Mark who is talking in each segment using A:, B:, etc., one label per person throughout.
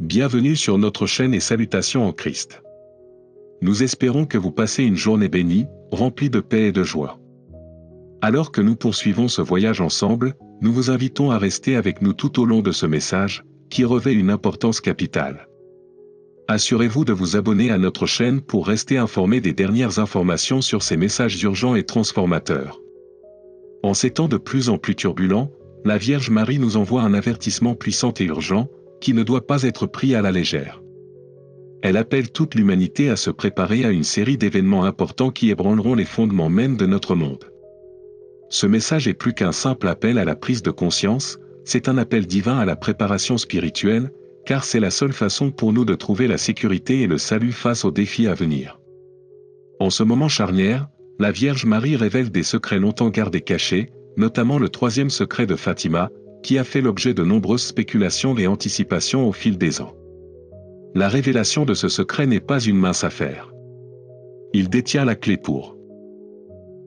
A: Bienvenue sur notre chaîne et salutations en Christ. Nous espérons que vous passez une journée bénie, remplie de paix et de joie. Alors que nous poursuivons ce voyage ensemble, nous vous invitons à rester avec nous tout au long de ce message, qui revêt une importance capitale. Assurez-vous de vous abonner à notre chaîne pour rester informé des dernières informations sur ces messages urgents et transformateurs. En ces temps de plus en plus turbulents, la Vierge Marie nous envoie un avertissement puissant et urgent, qui ne doit pas être pris à la légère. Elle appelle toute l'humanité à se préparer à une série d'événements importants qui ébranleront les fondements mêmes de notre monde. Ce message est plus qu'un simple appel à la prise de conscience, c'est un appel divin à la préparation spirituelle, car c'est la seule façon pour nous de trouver la sécurité et le salut face aux défis à venir. En ce moment charnière, la Vierge Marie révèle des secrets longtemps gardés cachés, notamment le troisième secret de Fatima, qui a fait l'objet de nombreuses spéculations et anticipations au fil des ans. La révélation de ce secret n'est pas une mince affaire. Il détient la clé pour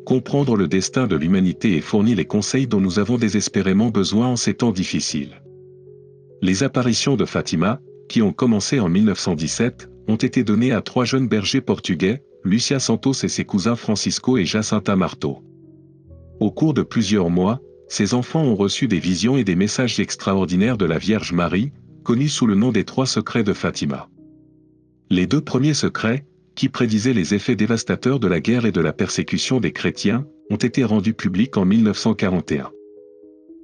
A: comprendre le destin de l'humanité et fournit les conseils dont nous avons désespérément besoin en ces temps difficiles. Les apparitions de Fatima, qui ont commencé en 1917, ont été données à 3 jeunes bergers portugais, Lucia Santos et ses cousins Francisco et Jacinta Marto. Au cours de plusieurs mois, ces enfants ont reçu des visions et des messages extraordinaires de la Vierge Marie, connus sous le nom des 3 secrets de Fatima. Les 2 premiers secrets, qui prédisaient les effets dévastateurs de la guerre et de la persécution des chrétiens, ont été rendus publics en 1941.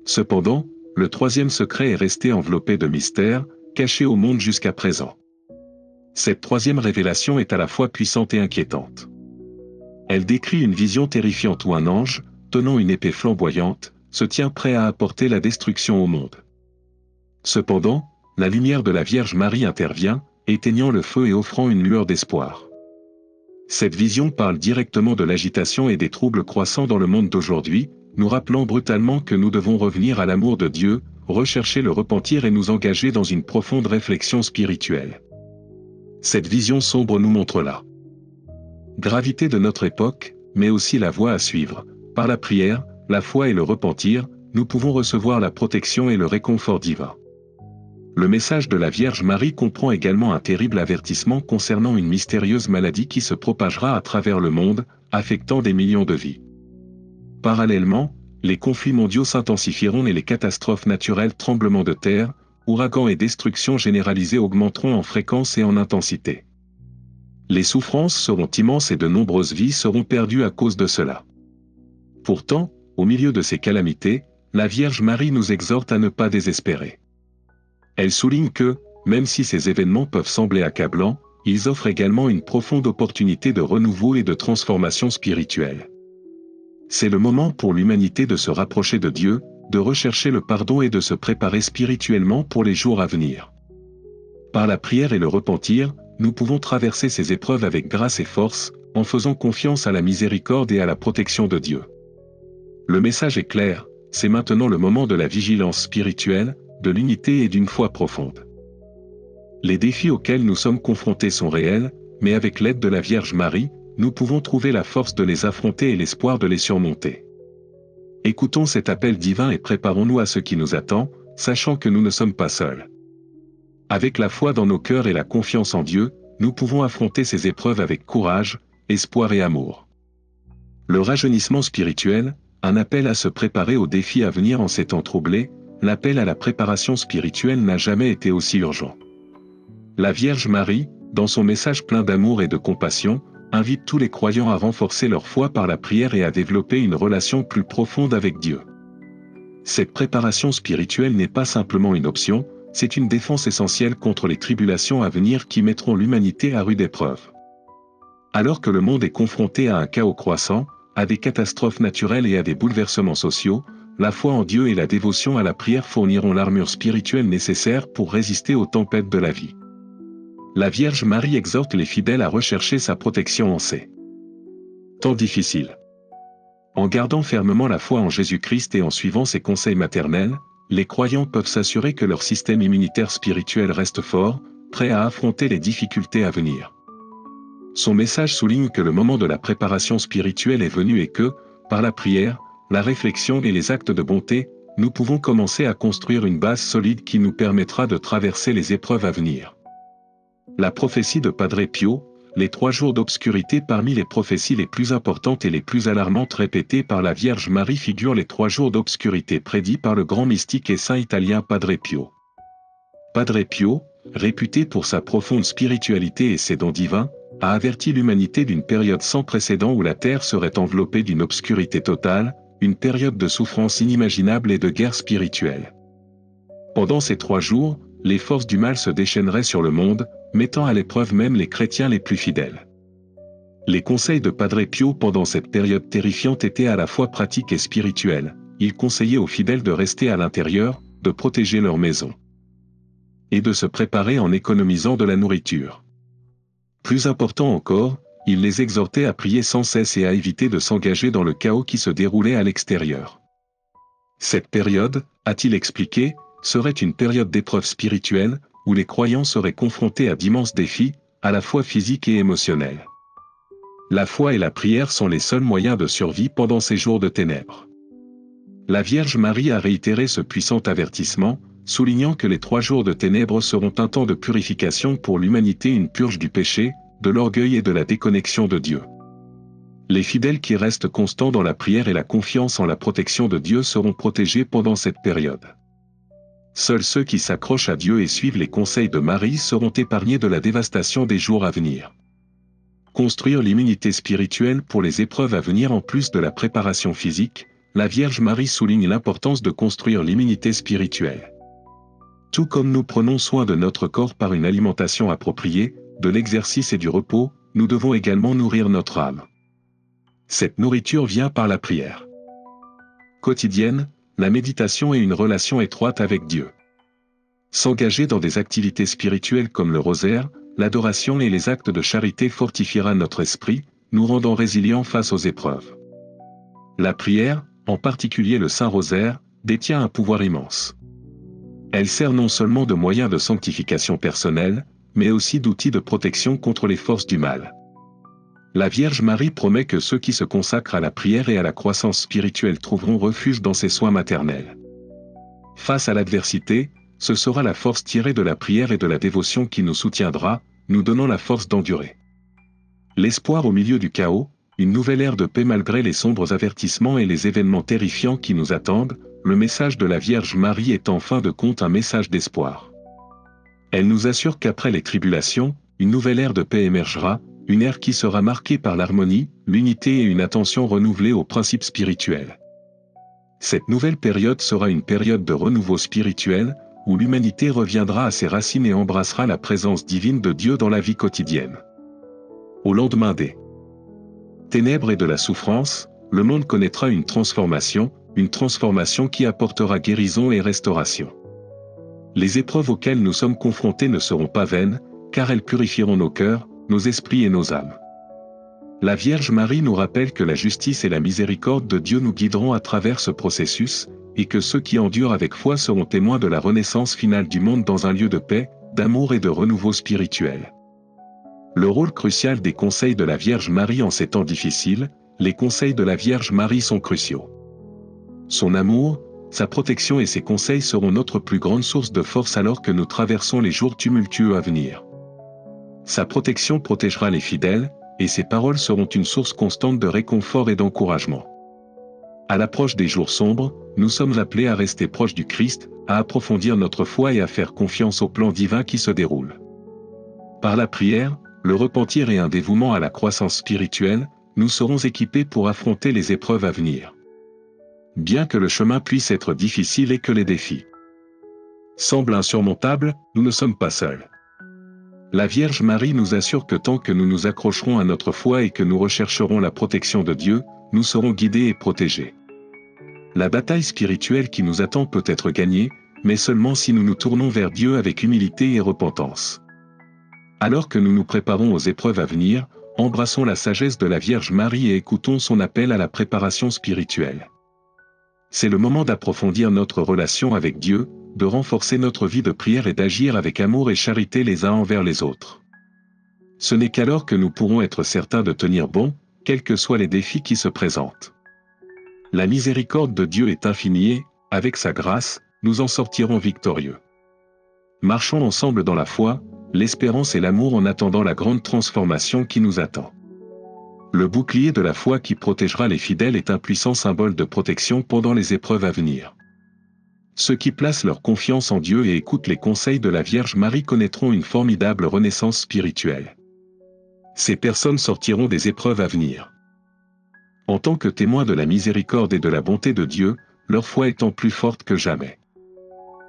A: Cependant, le 3e secret est resté enveloppé de mystère, caché au monde jusqu'à présent. Cette 3e révélation est à la fois puissante et inquiétante. Elle décrit une vision terrifiante où un ange, tenant une épée flamboyante, se tient prêt à apporter la destruction au monde. Cependant, la lumière de la Vierge Marie intervient, éteignant le feu et offrant une lueur d'espoir. Cette vision parle directement de l'agitation et des troubles croissants dans le monde d'aujourd'hui, nous rappelant brutalement que nous devons revenir à l'amour de Dieu, rechercher le repentir et nous engager dans une profonde réflexion spirituelle. Cette vision sombre nous montre la gravité de notre époque, mais aussi la voie à suivre. Par la prière, la foi et le repentir, nous pouvons recevoir la protection et le réconfort divin. Le message de la Vierge Marie comprend également un terrible avertissement concernant une mystérieuse maladie qui se propagera à travers le monde, affectant des millions de vies. Parallèlement, les conflits mondiaux s'intensifieront et les catastrophes naturelles, tremblements de terre, ouragans et destructions généralisées augmenteront en fréquence et en intensité. Les souffrances seront immenses et de nombreuses vies seront perdues à cause de cela. Pourtant, au milieu de ces calamités, la Vierge Marie nous exhorte à ne pas désespérer. Elle souligne que, même si ces événements peuvent sembler accablants, ils offrent également une profonde opportunité de renouveau et de transformation spirituelle. C'est le moment pour l'humanité de se rapprocher de Dieu, de rechercher le pardon et de se préparer spirituellement pour les jours à venir. Par la prière et le repentir, nous pouvons traverser ces épreuves avec grâce et force, en faisant confiance à la miséricorde et à la protection de Dieu. Le message est clair, c'est maintenant le moment de la vigilance spirituelle, de l'unité et d'une foi profonde. Les défis auxquels nous sommes confrontés sont réels, mais avec l'aide de la Vierge Marie, nous pouvons trouver la force de les affronter et l'espoir de les surmonter. Écoutons cet appel divin et préparons-nous à ce qui nous attend, sachant que nous ne sommes pas seuls. Avec la foi dans nos cœurs et la confiance en Dieu, nous pouvons affronter ces épreuves avec courage, espoir et amour. Le rajeunissement spirituel, un appel à se préparer aux défis à venir en ces temps troublés, l'appel à la préparation spirituelle n'a jamais été aussi urgent. La Vierge Marie, dans son message plein d'amour et de compassion, invite tous les croyants à renforcer leur foi par la prière et à développer une relation plus profonde avec Dieu. Cette préparation spirituelle n'est pas simplement une option, c'est une défense essentielle contre les tribulations à venir qui mettront l'humanité à rude épreuve. Alors que le monde est confronté à un chaos croissant, à des catastrophes naturelles et à des bouleversements sociaux, la foi en Dieu et la dévotion à la prière fourniront l'armure spirituelle nécessaire pour résister aux tempêtes de la vie. La Vierge Marie exhorte les fidèles à rechercher sa protection en ces temps difficiles. En gardant fermement la foi en Jésus-Christ et en suivant ses conseils maternels, les croyants peuvent s'assurer que leur système immunitaire spirituel reste fort, prêt à affronter les difficultés à venir. Son message souligne que le moment de la préparation spirituelle est venu et que, par la prière, la réflexion et les actes de bonté, nous pouvons commencer à construire une base solide qui nous permettra de traverser les épreuves à venir. La prophétie de Padre Pio, les 3 jours d'obscurité. Parmi les prophéties les plus importantes et les plus alarmantes répétées par la Vierge Marie figurent les 3 jours d'obscurité prédits par le grand mystique et saint italien Padre Pio. Padre Pio, réputé pour sa profonde spiritualité et ses dons divins, a averti l'humanité d'une période sans précédent où la Terre serait enveloppée d'une obscurité totale, une période de souffrance inimaginable et de guerre spirituelle. Pendant ces 3 jours, les forces du mal se déchaîneraient sur le monde, mettant à l'épreuve même les chrétiens les plus fidèles. Les conseils de Padre Pio pendant cette période terrifiante étaient à la fois pratiques et spirituels. Il conseillait aux fidèles de rester à l'intérieur, de protéger leur maison et de se préparer en économisant de la nourriture. Plus important encore, il les exhortait à prier sans cesse et à éviter de s'engager dans le chaos qui se déroulait à l'extérieur. Cette période, a-t-il expliqué, serait une période d'épreuve spirituelle, où les croyants seraient confrontés à d'immenses défis, à la fois physiques et émotionnels. La foi et la prière sont les seuls moyens de survie pendant ces jours de ténèbres. La Vierge Marie a réitéré ce puissant avertissement, soulignant que les 3 jours de ténèbres seront un temps de purification pour l'humanité, une purge du péché, de l'orgueil et de la déconnexion de Dieu. Les fidèles qui restent constants dans la prière et la confiance en la protection de Dieu seront protégés pendant cette période. Seuls ceux qui s'accrochent à Dieu et suivent les conseils de Marie seront épargnés de la dévastation des jours à venir. Construire l'immunité spirituelle pour les épreuves à venir. En plus de la préparation physique, la Vierge Marie souligne l'importance de construire l'immunité spirituelle. Tout comme nous prenons soin de notre corps par une alimentation appropriée, de l'exercice et du repos, nous devons également nourrir notre âme. Cette nourriture vient par la prière quotidienne, la méditation et une relation étroite avec Dieu. S'engager dans des activités spirituelles comme le rosaire, l'adoration et les actes de charité fortifiera notre esprit, nous rendant résilients face aux épreuves. La prière, en particulier le Saint-Rosaire, détient un pouvoir immense. Elle sert non seulement de moyen de sanctification personnelle, mais aussi d'outil de protection contre les forces du mal. La Vierge Marie promet que ceux qui se consacrent à la prière et à la croissance spirituelle trouveront refuge dans ses soins maternels. Face à l'adversité, ce sera la force tirée de la prière et de la dévotion qui nous soutiendra, nous donnant la force d'endurer. L'espoir au milieu du chaos, une nouvelle ère de paix malgré les sombres avertissements et les événements terrifiants qui nous attendent, le message de la Vierge Marie est en fin de compte un message d'espoir. Elle nous assure qu'après les tribulations, une nouvelle ère de paix émergera, une ère qui sera marquée par l'harmonie, l'unité et une attention renouvelée aux principes spirituels. Cette nouvelle période sera une période de renouveau spirituel, où l'humanité reviendra à ses racines et embrassera la présence divine de Dieu dans la vie quotidienne. Au lendemain des ténèbres et de la souffrance, le monde connaîtra une transformation qui apportera guérison et restauration. Les épreuves auxquelles nous sommes confrontés ne seront pas vaines, car elles purifieront nos cœurs, nos esprits et nos âmes. La Vierge Marie nous rappelle que la justice et la miséricorde de Dieu nous guideront à travers ce processus, et que ceux qui endurent avec foi seront témoins de la renaissance finale du monde dans un lieu de paix, d'amour et de renouveau spirituel. Le rôle crucial des conseils de la Vierge Marie en ces temps difficiles, les conseils de la Vierge Marie sont cruciaux. Son amour, sa protection et ses conseils seront notre plus grande source de force alors que nous traversons les jours tumultueux à venir. Sa protection protégera les fidèles, et ses paroles seront une source constante de réconfort et d'encouragement. À l'approche des jours sombres, nous sommes appelés à rester proches du Christ, à approfondir notre foi et à faire confiance au plan divin qui se déroule. Par la prière, le repentir et un dévouement à la croissance spirituelle, nous serons équipés pour affronter les épreuves à venir. Bien que le chemin puisse être difficile et que les défis semblent insurmontables, nous ne sommes pas seuls. La Vierge Marie nous assure que tant que nous nous accrocherons à notre foi et que nous rechercherons la protection de Dieu, nous serons guidés et protégés. La bataille spirituelle qui nous attend peut être gagnée, mais seulement si nous nous tournons vers Dieu avec humilité et repentance. Alors que nous nous préparons aux épreuves à venir, embrassons la sagesse de la Vierge Marie et écoutons son appel à la préparation spirituelle. C'est le moment d'approfondir notre relation avec Dieu, de renforcer notre vie de prière et d'agir avec amour et charité les uns envers les autres. Ce n'est qu'alors que nous pourrons être certains de tenir bon, quels que soient les défis qui se présentent. La miséricorde de Dieu est infinie et, avec sa grâce, nous en sortirons victorieux. Marchons ensemble dans la foi, l'espérance et l'amour en attendant la grande transformation qui nous attend. Le bouclier de la foi qui protégera les fidèles est un puissant symbole de protection pendant les épreuves à venir. Ceux qui placent leur confiance en Dieu et écoutent les conseils de la Vierge Marie connaîtront une formidable renaissance spirituelle. Ces personnes sortiront des épreuves à venir. En tant que témoins de la miséricorde et de la bonté de Dieu, leur foi étant plus forte que jamais.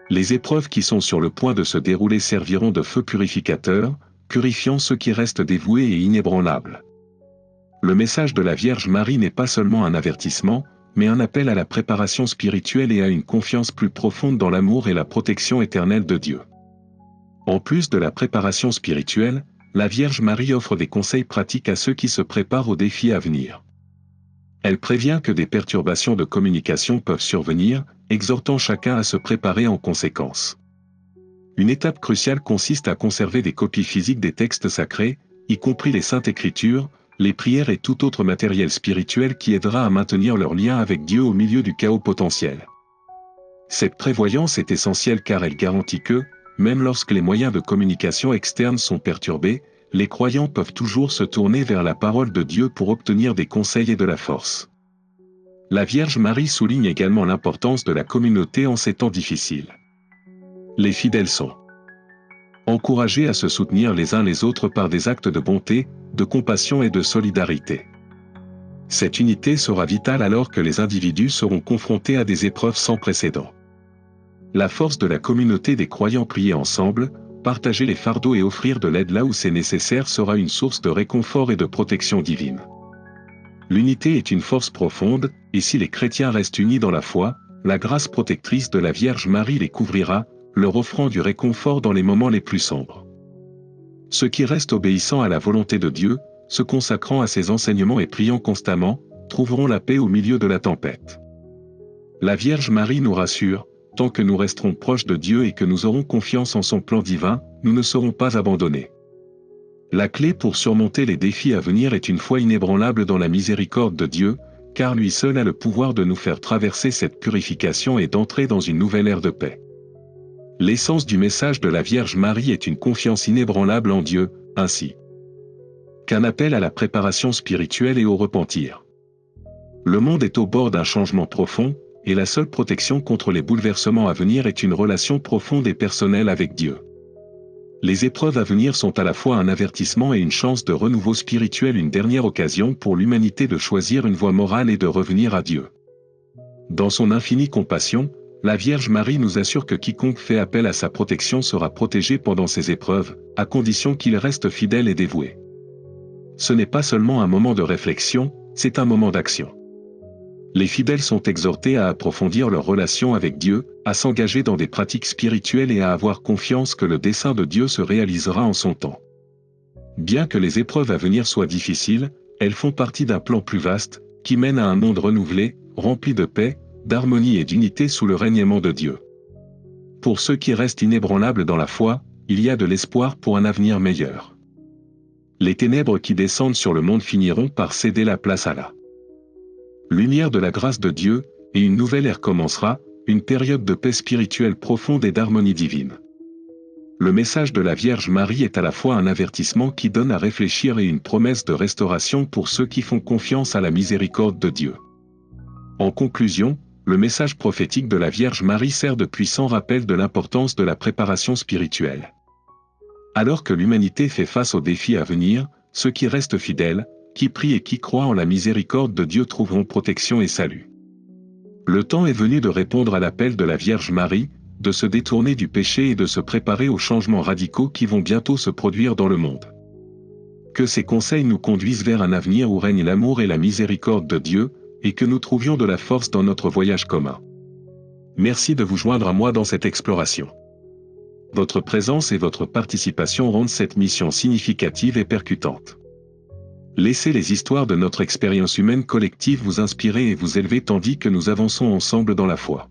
A: Les épreuves qui sont sur le point de se dérouler serviront de feu purificateur, purifiant ceux qui restent dévoués et inébranlables. Le message de la Vierge Marie n'est pas seulement un avertissement, mais un appel à la préparation spirituelle et à une confiance plus profonde dans l'amour et la protection éternelle de Dieu. En plus de la préparation spirituelle, la Vierge Marie offre des conseils pratiques à ceux qui se préparent aux défis à venir. Elle prévient que des perturbations de communication peuvent survenir, exhortant chacun à se préparer en conséquence. Une étape cruciale consiste à conserver des copies physiques des textes sacrés, y compris les Saintes Écritures, les prières et tout autre matériel spirituel qui aidera à maintenir leur lien avec Dieu au milieu du chaos potentiel. Cette prévoyance est essentielle car elle garantit que, même lorsque les moyens de communication externes sont perturbés, les croyants peuvent toujours se tourner vers la parole de Dieu pour obtenir des conseils et de la force. La Vierge Marie souligne également l'importance de la communauté en ces temps difficiles. Les fidèles sont encouragés à se soutenir les uns les autres par des actes de bonté, de compassion et de solidarité. Cette unité sera vitale alors que les individus seront confrontés à des épreuves sans précédent. La force de la communauté des croyants prier ensemble, partager les fardeaux et offrir de l'aide là où c'est nécessaire sera une source de réconfort et de protection divine. L'unité est une force profonde, et si les chrétiens restent unis dans la foi, la grâce protectrice de la Vierge Marie les couvrira, leur offrant du réconfort dans les moments les plus sombres. Ceux qui restent obéissants à la volonté de Dieu, se consacrant à ses enseignements et priant constamment, trouveront la paix au milieu de la tempête. La Vierge Marie nous rassure, tant que nous resterons proches de Dieu et que nous aurons confiance en son plan divin, nous ne serons pas abandonnés. La clé pour surmonter les défis à venir est une foi inébranlable dans la miséricorde de Dieu, car lui seul a le pouvoir de nous faire traverser cette purification et d'entrer dans une nouvelle ère de paix. L'essence du message de la Vierge Marie est une confiance inébranlable en Dieu, ainsi qu'un appel à la préparation spirituelle et au repentir. Le monde est au bord d'un changement profond, et la seule protection contre les bouleversements à venir est une relation profonde et personnelle avec Dieu. Les épreuves à venir sont à la fois un avertissement et une chance de renouveau spirituel, une dernière occasion pour l'humanité de choisir une voie morale et de revenir à Dieu. Dans son infinie compassion, la Vierge Marie nous assure que quiconque fait appel à sa protection sera protégé pendant ces épreuves, à condition qu'il reste fidèle et dévoué. Ce n'est pas seulement un moment de réflexion, c'est un moment d'action. Les fidèles sont exhortés à approfondir leur relation avec Dieu, à s'engager dans des pratiques spirituelles et à avoir confiance que le dessein de Dieu se réalisera en son temps. Bien que les épreuves à venir soient difficiles, elles font partie d'un plan plus vaste, qui mène à un monde renouvelé, rempli de paix, d'harmonie et d'unité sous le règnement de Dieu. Pour ceux qui restent inébranlables dans la foi, il y a de l'espoir pour un avenir meilleur. Les ténèbres qui descendent sur le monde finiront par céder la place à la lumière de la grâce de Dieu, et une nouvelle ère commencera, une période de paix spirituelle profonde et d'harmonie divine. Le message de la Vierge Marie est à la fois un avertissement qui donne à réfléchir et une promesse de restauration pour ceux qui font confiance à la miséricorde de Dieu. En conclusion, le message prophétique de la Vierge Marie sert de puissant rappel de l'importance de la préparation spirituelle. Alors que l'humanité fait face aux défis à venir, ceux qui restent fidèles, qui prient et qui croient en la miséricorde de Dieu trouveront protection et salut. Le temps est venu de répondre à l'appel de la Vierge Marie, de se détourner du péché et de se préparer aux changements radicaux qui vont bientôt se produire dans le monde. Que ces conseils nous conduisent vers un avenir où règne l'amour et la miséricorde de Dieu, et que nous trouvions de la force dans notre voyage commun. Merci de vous joindre à moi dans cette exploration. Votre présence et votre participation rendent cette mission significative et percutante. Laissez les histoires de notre expérience humaine collective vous inspirer et vous élever tandis que nous avançons ensemble dans la foi.